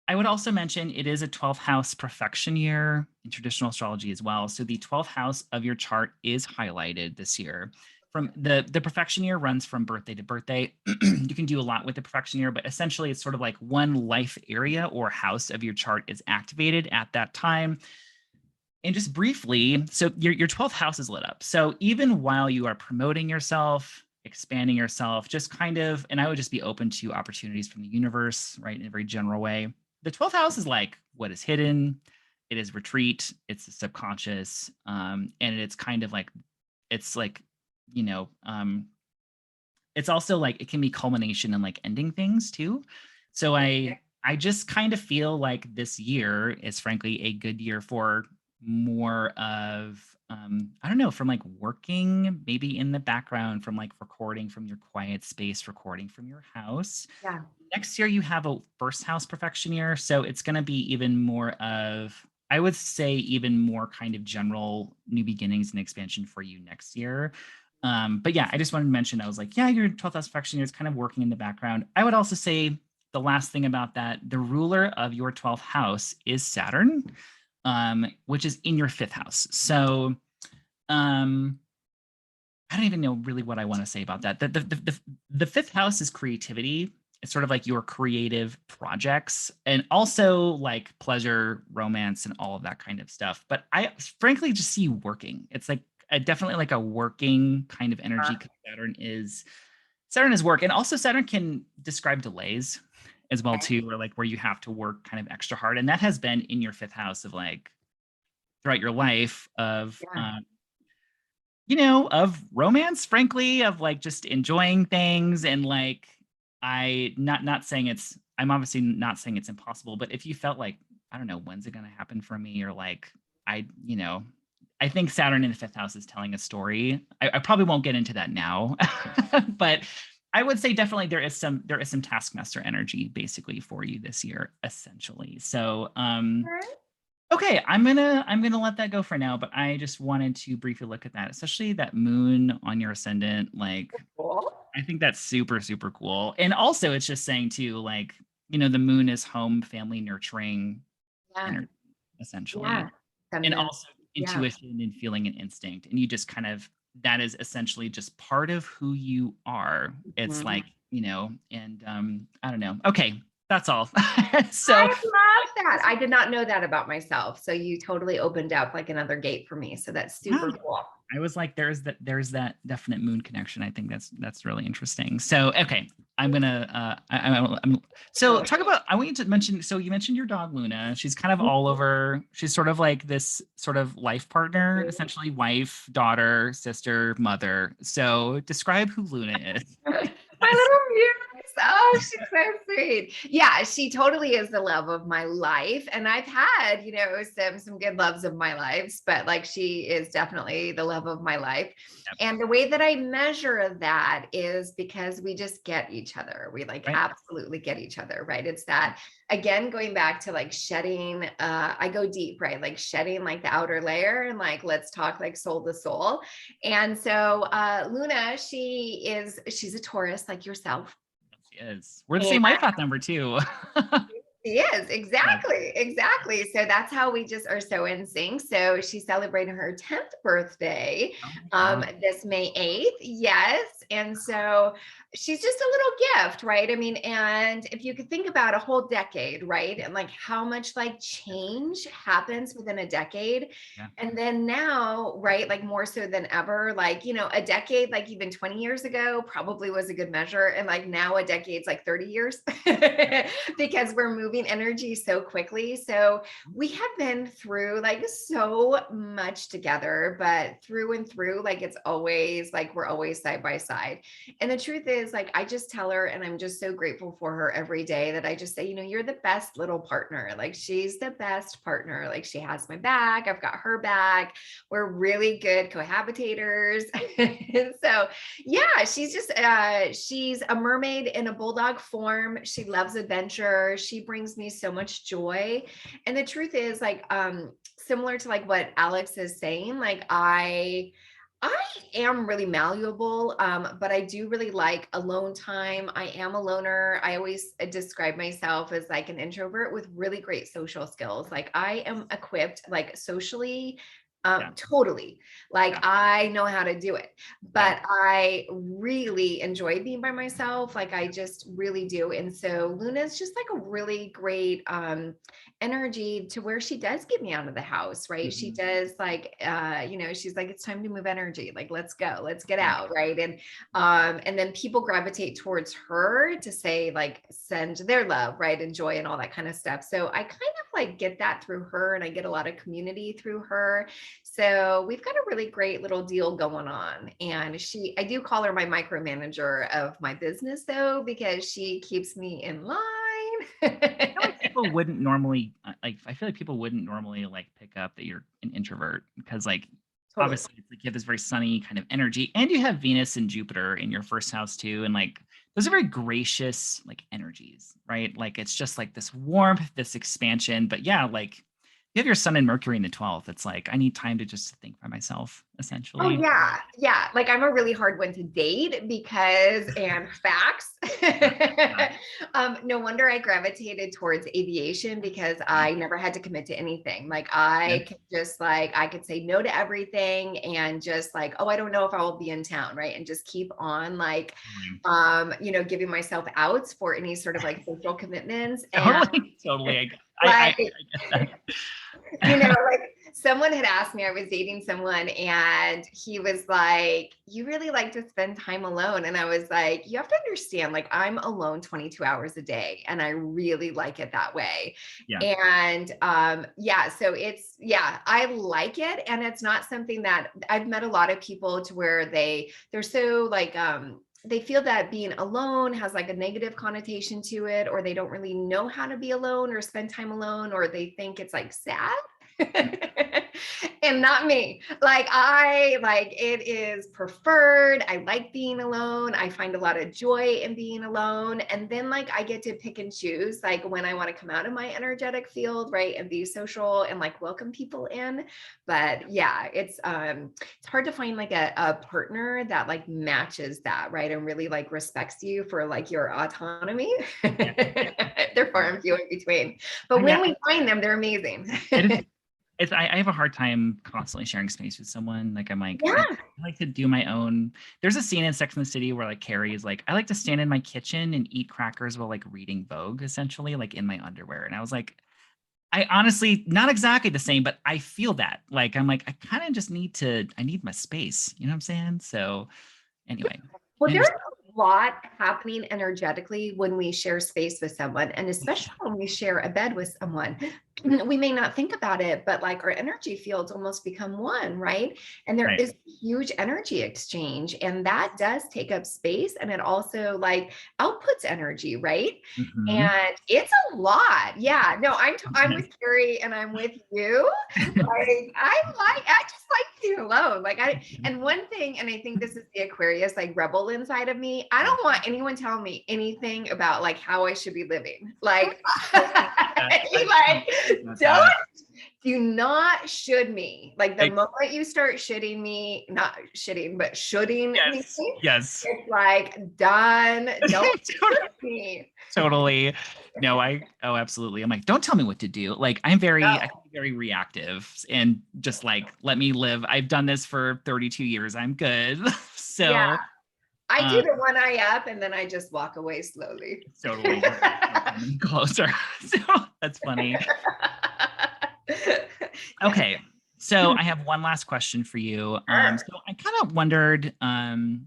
I would also mention it is a 12th house perfection year in traditional astrology as well. So the 12th house of your chart is highlighted this year. From the perfection year runs from birthday to birthday. You can do a lot with the perfection year, but essentially it's sort of like one life area or house of your chart is activated at that time. And just briefly, so your 12th house is lit up. So even while you are promoting yourself, expanding yourself, just kind of, and I would just be open to opportunities from the universe, right, in a very general way. The 12th house is like what is hidden, it is retreat, it's the subconscious, and it's kind of like, it's like, you know, it's also like it can be culmination and like ending things too. So I just kind of feel like this year is frankly a good year for more of I don't know, from like working maybe in the background, from like recording from your quiet space, recording from your house. Yeah. Next year you have a first house perfection year, so it's going to be even more of, I would say, even more kind of general new beginnings and expansion for you next year. But yeah, I just wanted to mention, I was like, yeah, your 12th house perfection year is kind of working in the background. I would also say the last thing about that, the ruler of your 12th house is Saturn, which is in your 5th house. So I don't even know really what I want to say about that. The 5th house is creativity. It's sort of like your creative projects and also like pleasure, romance, and all of that kind of stuff. But I frankly just see you working. It's like definitely like a working kind of energy, because Saturn is work. And also Saturn can describe delays as well too, or like where you have to work kind of extra hard. And that has been in your 5th house of like throughout your life of you know, of romance, frankly, of like just enjoying things. And like, not saying it's, I'm obviously not saying it's impossible, but if you felt like, I don't know, when's it going to happen for me? Or like, you know, I think Saturn in the 5th house is telling a story. I probably won't get into that now, but I would say definitely there is some taskmaster energy basically for you this year, essentially. So, okay, I'm gonna let that go for now, but I just wanted to briefly look at that, especially that moon on your ascendant. Like, Cool. I think that's super, super cool. And also it's just saying too, like, you know, the moon is home, family, nurturing Yeah. energy, essentially. Yeah. And Feminine. also Yeah. intuition and feeling and instinct. And you just kind of, that is essentially just part of who you are. It's like, you know, and I don't know. Okay, that's all. I So love that. I did not know that about myself. So you totally opened up like another gate for me. So that's yeah, super cool. I was like, there's that definite moon connection. I think that's really interesting. So okay, I'm gonna so talk about, I want you to mention, so you mentioned your dog Luna. She's kind of all over, she's sort of like this sort of life partner, essentially wife, daughter, sister, mother. So describe who Luna is. My little muse. Oh, she's so sweet. Yeah, she totally is the love of my life. And I've had, you know, some good loves of my lives, but like she is definitely the love of my life. Yep. And the way that I measure that is because we just get each other. We like absolutely get each other, right? It's that, again, going back to like shedding, I go deep, right? Like shedding like the outer layer and like, let's talk like soul to soul. And so Luna, she's a Taurus like yourself. is. We're the same life path number too. Yes, exactly. So that's how we just are so in sync. So she's celebrating her 10th birthday this May 8th. Yes. And so she's just a little gift, right? I mean, and if you could think about a whole decade, right? And like how much like change happens within a decade. Yeah. And then now, right, like more so than ever, like, you know, a decade, like even 20 years ago probably was a good measure. And like now a decade's like 30 years because we're moving energy so quickly. So we have been through like so much together, but through and through, like it's always like we're always side by side. And the truth is, like, I just tell her, and I'm just so grateful for her every day that I just say, you know, you're the best little partner. Like, she's the best partner. Like, she has my back. I've got her back. We're really good cohabitators. So, yeah, she's just, she's a mermaid in a bulldog form. She loves adventure. She brings me so much joy. And the truth is, like, similar to like what Alex is saying, like, I am really malleable, but I do really like alone time. I am a loner. I always describe myself as like an introvert with really great social skills. Like I am equipped, like socially, totally. Like I know how to do it, but I really enjoy being by myself. Like I just really do. And so Luna's just like a really great energy to where she does get me out of the house, right? She does like, you know, she's like, it's time to move energy. Like, let's go, let's get out. Right. And then people gravitate towards her to say like, send their love, right. And joy and all that kind of stuff. So I kind of like get that through her, and I get a lot of community through her. So we've got a really great little deal going on. And I do call her my micromanager of my business though, because she keeps me in line. I feel like people wouldn't normally I feel like people wouldn't normally like pick up that you're an introvert because like obviously it's like you have this very sunny kind of energy, and you have Venus and Jupiter in your first house too, and like those are very gracious like energies, right? Like it's just like this warmth, this expansion. But yeah, like you have your Sun and Mercury in the 12th. It's like I need time to just think by myself, essentially. Oh yeah, yeah. Like I'm a really hard one to date because, and facts. No wonder I gravitated towards aviation because I never had to commit to anything. Like I could just like I could say no to everything and just like, oh, I don't know if I will be in town, right? And just keep on like, you know, giving myself outs for any sort of like social commitments. And Totally. I get that. you know, like someone had asked me, I was dating someone and he was like, you really like to spend time alone. And I was like, you have to understand, like I'm alone 22 hours a day and I really like it that way. And so it's, I like it. And it's not something that I've met a lot of people to where they're so like, they feel that being alone has like a negative connotation to it, or they don't really know how to be alone or spend time alone, or they think it's like sad. And not me. Like it is preferred. I like being alone. I find a lot of joy in being alone. And then like I get to pick and choose like when I want to come out of my energetic field, right? And be social and like welcome people in. But yeah, it's hard to find like a partner that like matches that, right? And really like respects you for like your autonomy. They're far and few in between. But when we find them, they're amazing. I have a hard time constantly sharing space with someone. Like I'm like, I like to do my own. There's a scene in Sex and the City where like Carrie is like, I like to stand in my kitchen and eat crackers while like reading Vogue, essentially, like in my underwear. And I was like, I honestly, not exactly the same, but I feel that. Like I'm like, I kind of just I need my space. You know what I'm saying? So anyway. Well, there's a lot happening energetically when we share space with someone, and especially when we share a bed with someone. We may not think about it, but like our energy fields almost become one, right? And there is huge energy exchange, and that does take up space, and it also like outputs energy, right? And it's a lot. Yeah, no, I'm with Carrie, and I'm with you. Like I just like being alone. Like and one thing, and I think this is the Aquarius like rebel inside of me. I don't want anyone telling me anything about like how I should be living. Like, like Do not should me. Like the Like, moment you start shitting me, not shitting, but shoulding me, yes, yes. it's like done. Don't should me. Totally. No, oh, absolutely. I'm like, don't tell me what to do. Like, I can be very reactive and just like, let me live. I've done this for 32 years. I'm good. Yeah. So, I do uh, the one eye up and then I just walk away slowly. totally just don't come any closer. So that's funny. Yeah. Okay. So I have one last question for you. Sure. So I kind of wondered,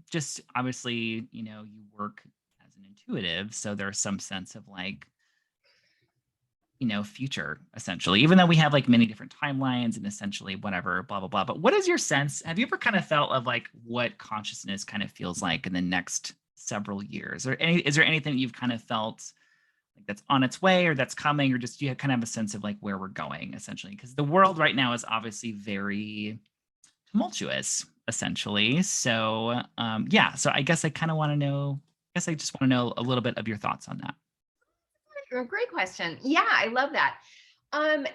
just obviously, you work as an intuitive, so there's some sense of like, future essentially, even though we have like many different timelines and essentially whatever, blah, blah, blah. But what is your sense? Have you ever kind of felt of like what consciousness kind of feels like in the next several years? Is there anything you've kind of felt like that's on its way or that's coming, or just you kind of have a sense of like where we're going essentially? Because the world right now is obviously very tumultuous, essentially. So yeah, so I guess I kind of want to know, I guess I just want to know a little bit of your thoughts on that. Great question. Yeah, I love that.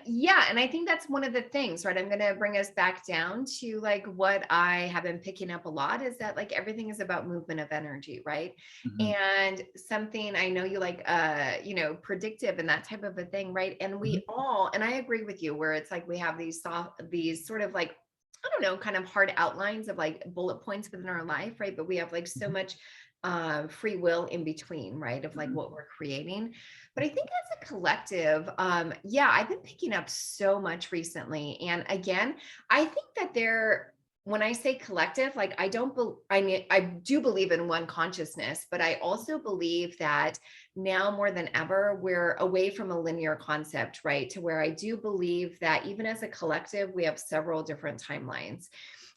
Yeah, and I think that's one of the things, right? I'm going to bring us back down to like what I have been picking up a lot is that like everything is about movement of energy, right? Mhm, And something I know you like, predictive and that type of a thing, right? And mhm, we all, and I agree with you, where it's like we have these sort of like, I don't know, kind of hard outlines of like bullet points within our life, right? But we have like so mhm, much free will in between, right? Of like mhm, what we're creating. But I think as a collective, yeah, I've been picking up so much recently. And again, I think that when I say collective, like I don't, I mean, I do believe in one consciousness, but I also believe that now more than ever, we're away from a linear concept, right? To where I do believe that even as a collective, we have several different timelines.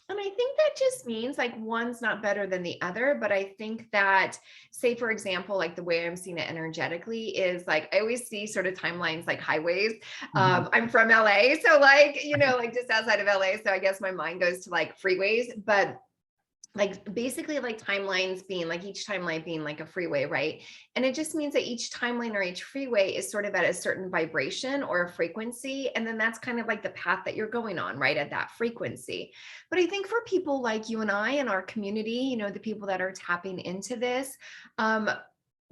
And I think that just means like one's not better than the other. But I think that, say, for example, like the way I'm seeing it energetically is like I always see sort of timelines like highways. mhm. I'm from LA. So, like, like just outside of LA. So I guess my mind goes to like freeways. But like basically like timelines being like each timeline being like a freeway, right? And it just means that each timeline or each freeway is sort of at a certain vibration or a frequency, and then that's kind of like the path that you're going on, right, at that frequency. But I think for people like you and I and our community, the people that are tapping into this, um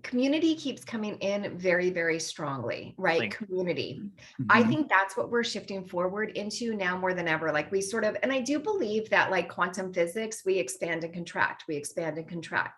community keeps coming in very, very strongly, right? Like, Community. I mhm, think that's what we're shifting forward into now more than ever. Like we sort of, and I do believe that like quantum physics, we expand and contract,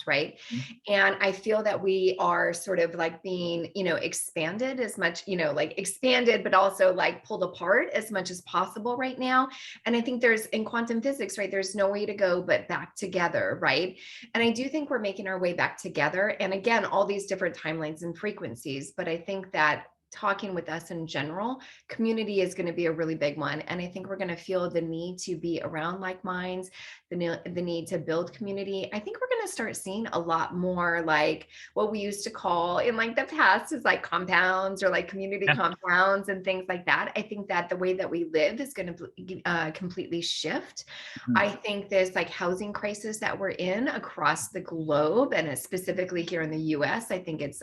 right? mhm, And I feel that we are sort of like being, expanded as much, like expanded, but also like pulled apart as much as possible right now. And I think there's in quantum physics, right? There's no way to go but back together, right? And I do think we're making our way back together. And again, all these different timelines and frequencies. But I think that talking with us in general, community is going to be a really big one. And I think we're going to feel the need to be around like minds, the need to build community. I think we're going to start seeing a lot more like what we used to call in like the past is like compounds or like community yeah, compounds and things like that. I think that the way that we live is going to completely shift. mhm, I think this like housing crisis that we're in across the globe, and specifically here in the US, I think it's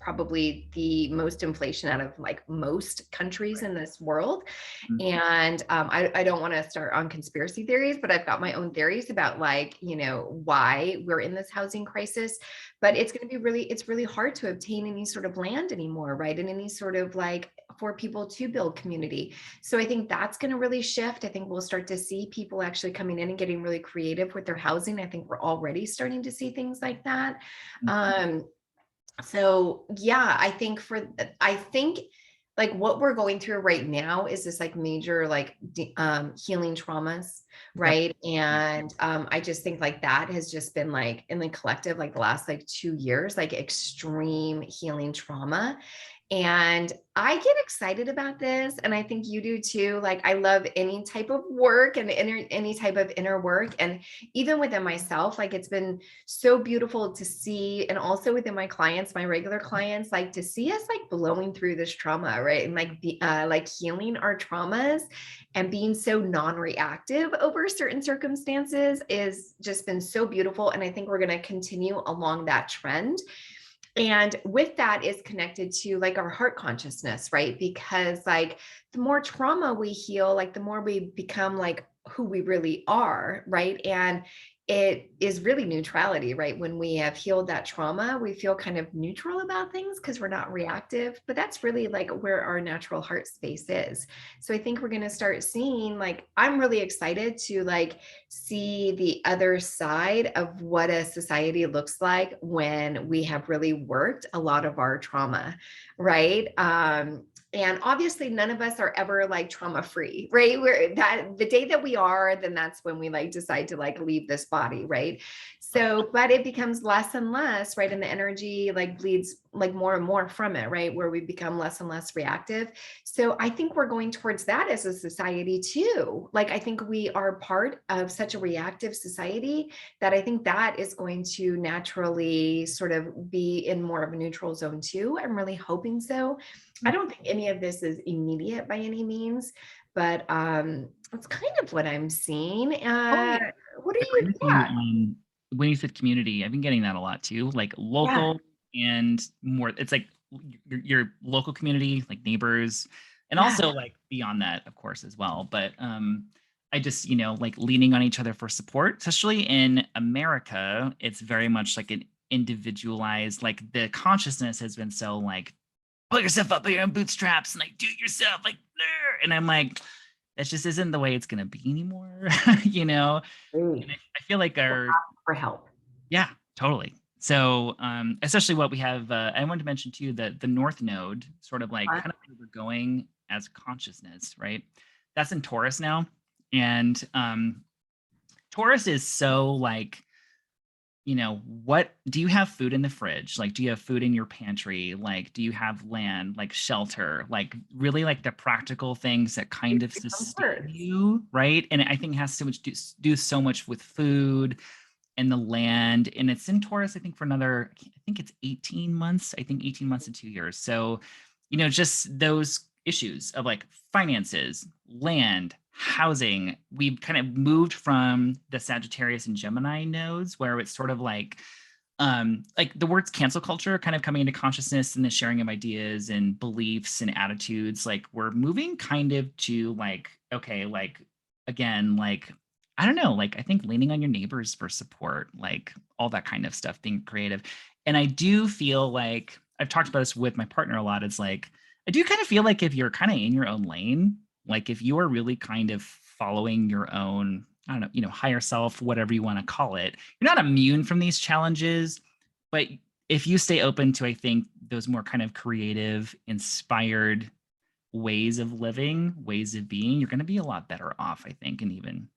probably the most inflation out of like most countries right, in this world. mhm, And I don't want to start on conspiracy theories, but I've got my own theories about like, why we're in this housing crisis. But it's going to be it's really hard to obtain any sort of land anymore, right? And any sort of like for people to build community. So I think that's going to really shift. I think we'll start to see people actually coming in and getting really creative with their housing. I think we're already starting to see things like that. mhm, Um, so yeah, I think like what we're going through right now is this like major like healing traumas, yep, right? yep, And I just think like that has just been like in the collective like the last like 2 years like extreme healing trauma. And I get excited about this, and I think you do too. Like, I love any type of work and any type of inner work. And even within myself, like, it's been so beautiful to see. And also within my clients, my regular clients, like to see us like blowing through this trauma, right? And like healing our traumas and being so non-reactive over certain circumstances is just been so beautiful. And I think we're going to continue along that trend. And with that is connected to like our heart consciousness, right? Because like the more trauma we heal, like the more we become like who we really are, right? And it is really neutrality, right? When we have healed that trauma, we feel kind of neutral about things because we're not reactive, but that's really like where our natural heart space is. So I think we're going to start seeing, like, I'm really excited to like see the other side of what a society looks like when we have really worked a lot of our trauma, right? And obviously none of us are ever like trauma free, right? We're that the day that we are, then that's when we like decide to like leave this body, right? So, but it becomes less and less, right? And the energy like bleeds like more and more from it, right? Where we become less and less reactive. So I think we're going towards that as a society too. Like, I think we are part of such a reactive society that I think that is going to naturally sort of be in more of a neutral zone too. I'm really hoping so. I don't think any of this is immediate by any means, but it's kind of what I'm seeing. Totally What are agree you? with you on when you said community. I've been getting that a lot too, like Yeah, local and more. It's like your local community, like neighbors, and yeah, also like beyond that, of course, as well. But I just, like leaning on each other for support, especially in America, it's very much like an individualized, like the consciousness has been so like pull yourself up by your own bootstraps and like do it yourself, like, "Bleh," and I'm like, that just isn't the way it's gonna be anymore, you know? And great. I feel like our For help. yeah, totally. So, especially what we have, I wanted to mention too that the North Node, sort of like kind of where we're going as consciousness, right? That's in Taurus now. And Taurus is so like what do you have food in the fridge? Like, do you have food in your pantry? Like, do you have land, like shelter, like really like the practical things that kind of sustain Comfort. you, right? And I think it has so much do so much with food and the land. And it's in Taurus, I think, for another, I think it's 18 months. I think 18 months and 2 years. So, just those issues of like finances, land, housing. We've kind of moved from the Sagittarius and Gemini nodes where it's sort of like the words cancel culture kind of coming into consciousness and the sharing of ideas and beliefs and attitudes. Like we're moving kind of to like, okay, like again, like I don't know, like I think leaning on your neighbors for support, like all that kind of stuff, being creative. And I do feel like I've talked about this with my partner a lot. It's like I do kind of feel like if you're kind of in your own lane, like if you are really kind of following your own, I don't know, higher self, whatever you want to call it, you're not immune from these challenges, but if you stay open to, I think, those more kind of creative, inspired ways of living, ways of being, you're going to be a lot better off, I think, and even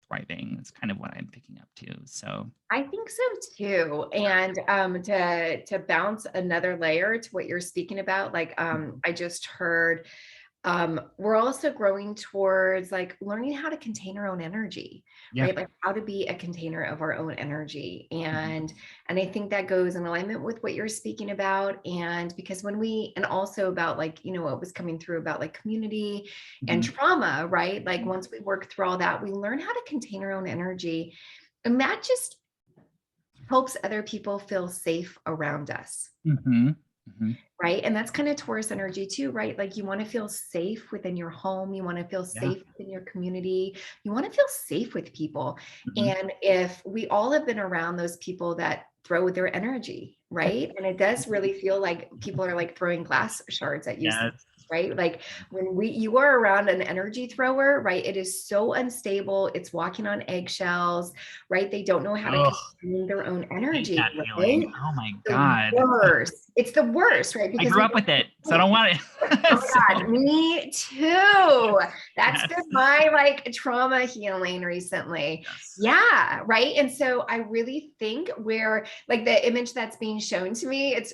thriving. That's kind of what I'm picking up too. So, I think so too. And to bounce another layer to what you're speaking about, like I just heard we're also growing towards like learning how to contain our own energy, yeah. right? Like how to be a container of our own energy. Mhm. And I think that goes in alignment with what you're speaking about. And because when we, and also about like, what was coming through about like community and Mhm. trauma, right? Like Mhm. once we work through all that, we learn how to contain our own energy. And that just helps other people feel safe around us. Mhm. Mhm. Right. And that's kind of Taurus energy too, right? Like you want to feel safe within your home. You want to feel Yeah. safe within your community. You want to feel safe with people. Mhm. And if we all have been around those people that throw their energy, right? And it does really feel like people are like throwing glass shards at you, Yes. right? Like when you are around an energy thrower, right? It is so unstable. It's walking on eggshells, right? They don't know how to Oh, contain their own hate energy, that feeling. right? Oh my The god. worst. It's the worst, right? I Because grew we up with it, so I don't. don't want Oh it. So, my God, me too. That's been yes. my like trauma healing recently. Yes. Yeah, right. And so I really think where like the image that's being shown to me, it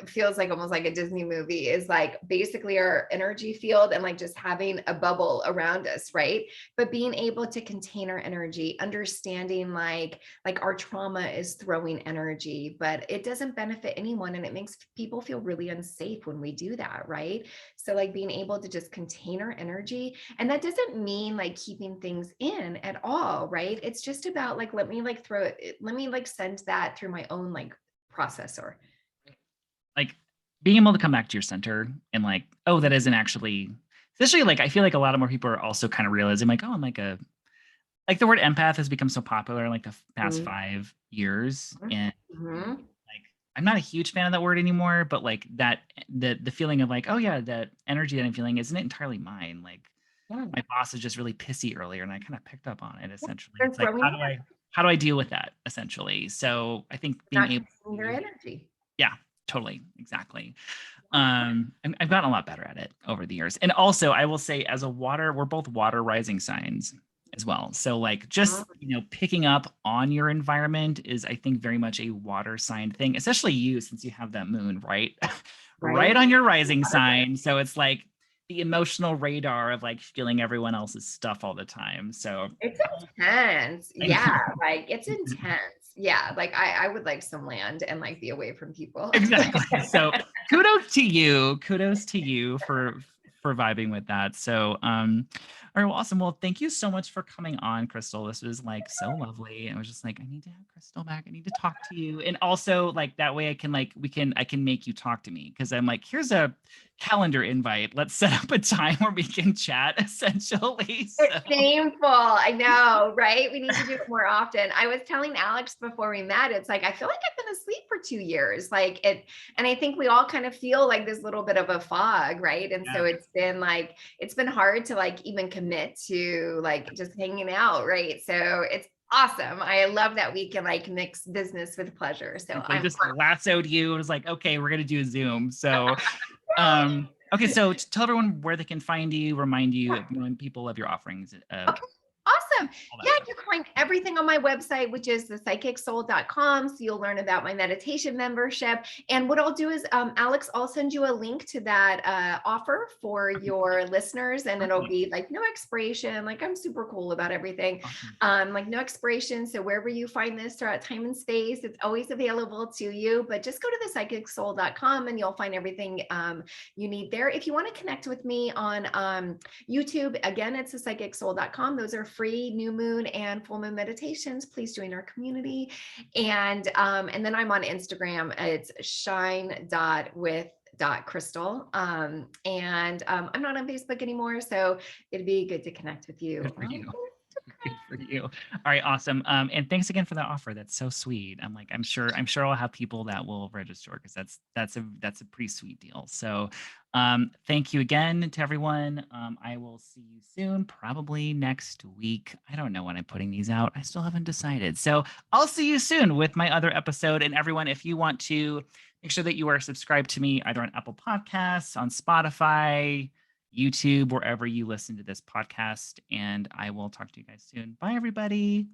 feels like almost like a Disney movie, is like basically our energy field and like just having a bubble around us, right? But being able to contain our energy, understanding like our trauma is throwing energy, but it doesn't benefit anyone and it makes people feel really unsafe when we do that, right? So like being able to just contain our energy, and that doesn't mean like keeping things in at all, right? It's just about like let me like throw it, let me like send that through my own like processor. being able to come back to your center and like, oh, that isn't actually, especially like, I feel like a lot of more people are also kind of realizing like, oh, I'm like the word empath has become so popular in like the past 5 years. And like, I'm not a huge fan of that word anymore, but like that, the feeling of like, oh yeah, that energy that I'm feeling isn't entirely mine. Like my boss is just really pissy earlier and I kind of picked up on it essentially. They're It's like, growing how do I deal with that essentially? So I think being not able consuming their to, energy. yeah, totally. Exactly. I've gotten a lot better at it over the years. And also I will say as a water, we're both water rising signs as well. So like just, picking up on your environment is I think very much a water sign thing, especially you since you have that moon, right? Right? Right on your rising sign. So it's like the emotional radar of like feeling everyone else's stuff all the time. So It's intense. I Yeah, know. like it's intense. Yeah, like I would like some land and like be away from people. Exactly. So kudos to you. Kudos to you for vibing with that. So all right, well, awesome. Well, thank you so much for coming on, Crystal. This was like so lovely. I was just like, I need to have Crystal back. I need to talk to you. And also like that way I can like I can make you talk to me because I'm like, here's a calendar invite. Let's set up a time where we can chat essentially. So It's shameful. I know, right? We need to do it more often. I was telling Alex before we met, it's like, I feel like I've been asleep for 2 years. Like it, and I think we all kind of feel like this little bit of a fog, right? And so yeah. it's been hard to like even commit to like just hanging out, right? So it's awesome. I love that we can like mix business with pleasure. So I I'm just lassoed you. It was like, okay, we're gonna do a Zoom. So okay, so tell everyone where they can find you, remind you, remind people of your offerings, okay. Awesome. all that Yeah, stuff. you can find everything on my website, which is thepsychicsoul.com. So you'll learn about my meditation membership. And what I'll do is, Alex, I'll send you a link to that offer for your listeners, and it'll Perfect. be like no expiration. Like I'm super cool about everything. Awesome. Like no expiration. So wherever you find this throughout time and space, it's always available to you. But just go to thepsychicsoul.com and you'll find everything you need there. If you want to connect with me on YouTube, again, it's thepsychicsoul.com. Those are free new moon and full moon meditations. Please join our community. And then I'm on Instagram. It's shine.with.crystal. I'm not on Facebook anymore, so it'd be good to connect with you. Good for you. Good for you. All right, awesome. And thanks again for that offer. That's so sweet. I'm sure I'll have people that will register because that's a pretty sweet deal. So thank you again to everyone. I will see you soon, probably next week. I don't know when I'm putting these out. I still haven't decided. So I'll see you soon with my other episode. And everyone, if you want to make sure that you are subscribed to me either on Apple Podcasts, on Spotify, YouTube, wherever you listen to this podcast. And I will talk to you guys soon. Bye, everybody.